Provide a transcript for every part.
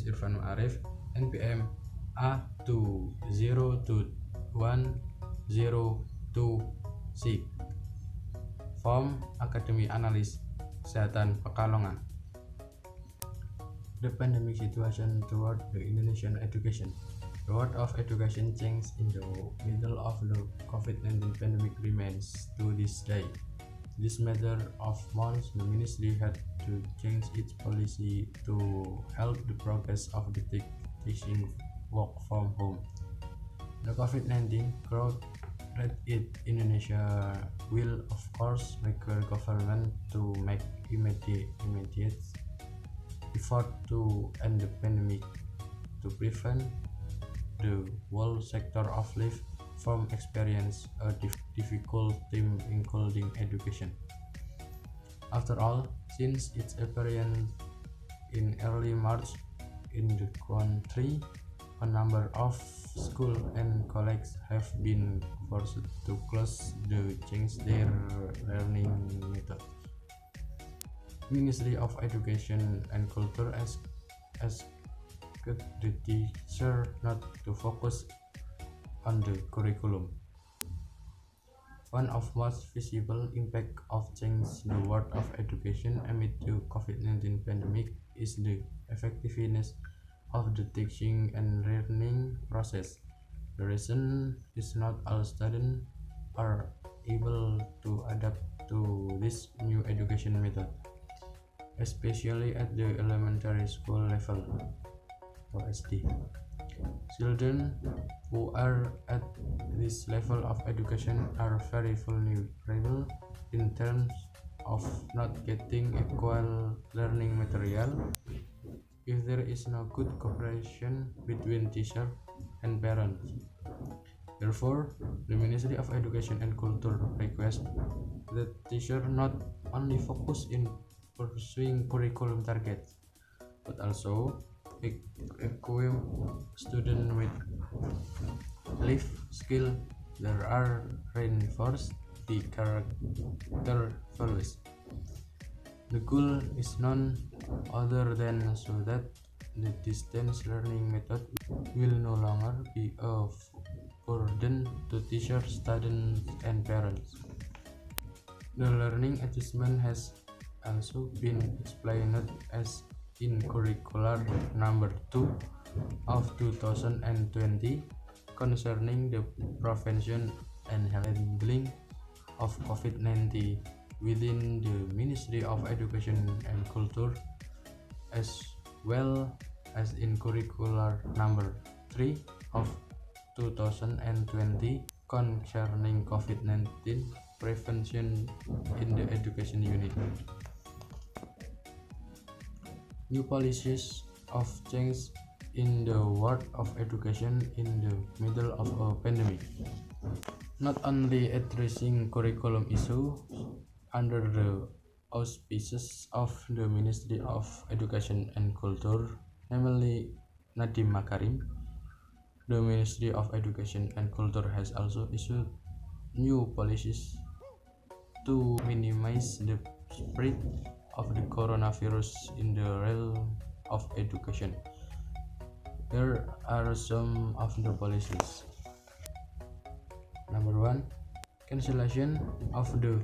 Irfan Ma'arif, NPM A2021026, Form Akademi Analis Kesehatan Pekalongan. The pandemic situation toward the Indonesian education. The world of education changed in the middle of the COVID-19 pandemic remains to this day. This matter of months, the ministry had to change its policy to help the progress of the teaching work from home. The COVID-19 growth rate in Indonesia will of course require government to make immediate effort to end the pandemic to prevent the whole sector of life from experience a difficult time including education. After all, since its appearance in early March in the country, a number of schools and colleges have been forced to close to change their learning method. Ministry of Education and Culture asked the teacher not to focus on the curriculum. One of most visible impact of change the world of education amid the COVID-19 pandemic is the effectiveness of the teaching and learning process. The reason is not all students are able to adapt to this new education method, especially at the elementary school level or SD. Children who are at this level of education are very vulnerable in terms of not getting equal learning material if there is no good cooperation between teacher and parents. Therefore, the Ministry of Education and Culture requests that teacher not only focus in pursuing curriculum targets, but also equip students with life skills that are reinforced the character values. The goal is none other than so that the distance learning method will no longer be a burden to teachers, students, and parents. The learning adjustment has also been explained as in curricular number 2 of 2020 concerning the prevention and handling of COVID-19 within the Ministry of Education and Culture, as well as in curricular number 3 of 2020 concerning COVID-19 prevention in the education unit. New policies of change in the world of education in the middle of a pandemic. Not only addressing curriculum issues under the auspices of the Ministry of Education and Culture, namely Nadiem Makarim, the Ministry of Education and Culture has also issued new policies to minimize the spread of the coronavirus in the realm of education. Here are some of the policies. Number 1. Cancellation of the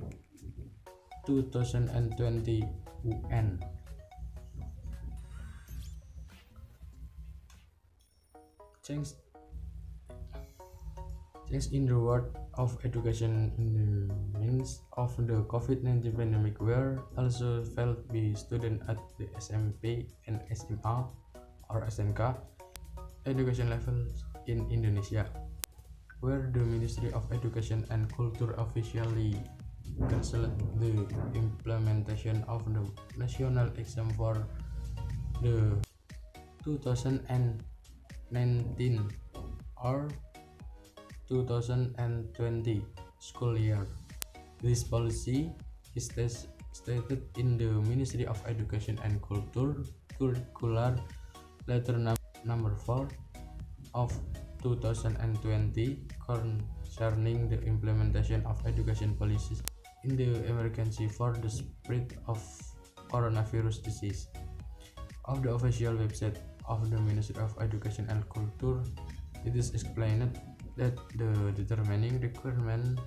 2020 UN. Change in the world of education in the midst of the COVID-19 pandemic were also felt by students at the SMP and SMA or SMK education levels in Indonesia, where the Ministry of Education and Culture officially canceled the implementation of the national exam for the 2019 or 2020 school year. This policy is stated in the Ministry of Education and Culture Curricular Letter number 4 of 2020 concerning the implementation of education policies in the emergency for the spread of coronavirus disease. Of the official website of the Ministry of Education and Culture, it is explained that the determining requirement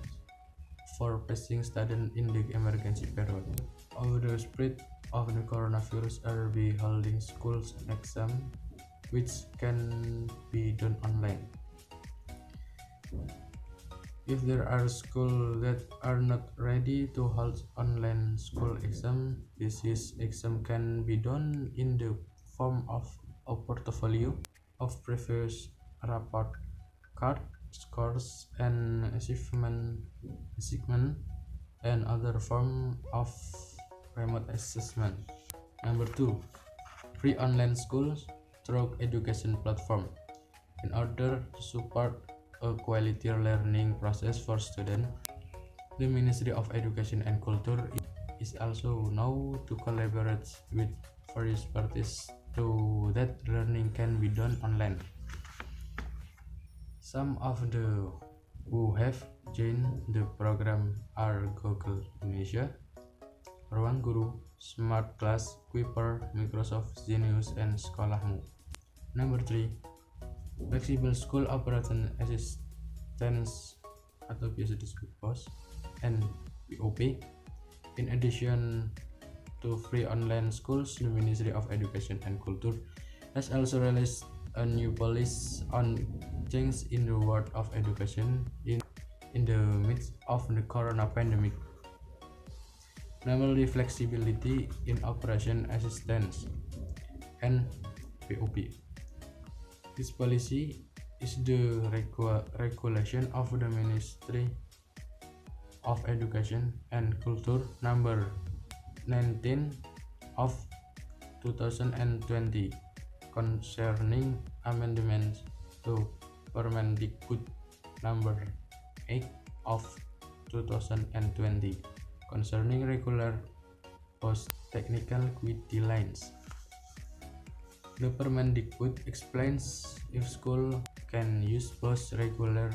for passing students in the emergency period of the spread of the coronavirus are be holding schools exam, which can be done online. If there are schools that are not ready to hold online school exam, this exam can be done in the form of a portfolio of previous report card, scores, and achievement and other form of remote assessment. Number 2, free online schools through education platform. In order to support a quality learning process for students, the Ministry of Education and Culture is also now to collaborate with various parties so that learning can be done online. Some of the who have joined the program are Google Indonesia, Ruang Guru, Smart Class, Kuiper, Microsoft Genius, and Sekolahmu. Number 3, flexible school operating assistance atau biasa disebut POS and BOP. In addition to free online schools, the Ministry of Education and Culture has also released a new policy on change in the world of education in the midst of the corona pandemic, namely flexibility in operation assistance and BOP. This policy is the regulation of the Ministry of Education and Culture number 19 of 2020 concerning amendments to Permendikbud number 8 of 2020 concerning regular post-technical guidelines. The Permendikbud explains if school can use post-regular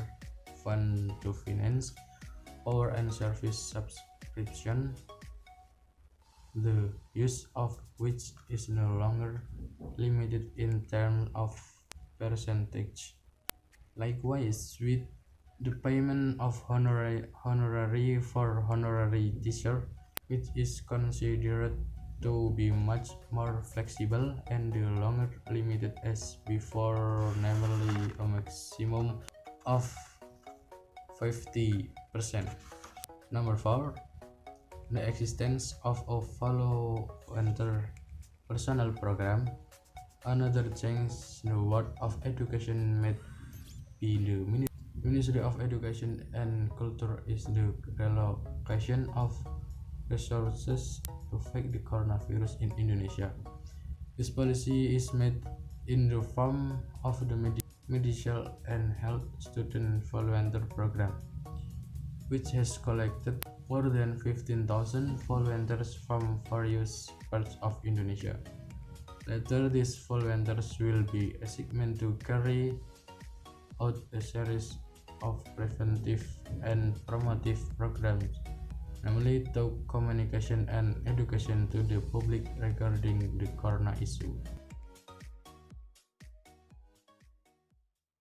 fund to finance power and service subscription, the use of which is no longer limited in terms of percentage. Likewise, with the payment of honorary for honorary teacher, which is considered to be much more flexible and no longer limited as before, namely a maximum of 50%. Number 4, the existence of a volunteer personnel program. Another change in the world of education made by the Ministry of Education and Culture is the relocation of resources to fight the coronavirus in Indonesia. This policy is made in the form of the medical and health student volunteer program, which has collected more than 15,000 volunteers from various parts of Indonesia. Later, these volunteers will be assigned to carry out a series of preventive and promotive programs, namely through communication and education to the public regarding the corona issue.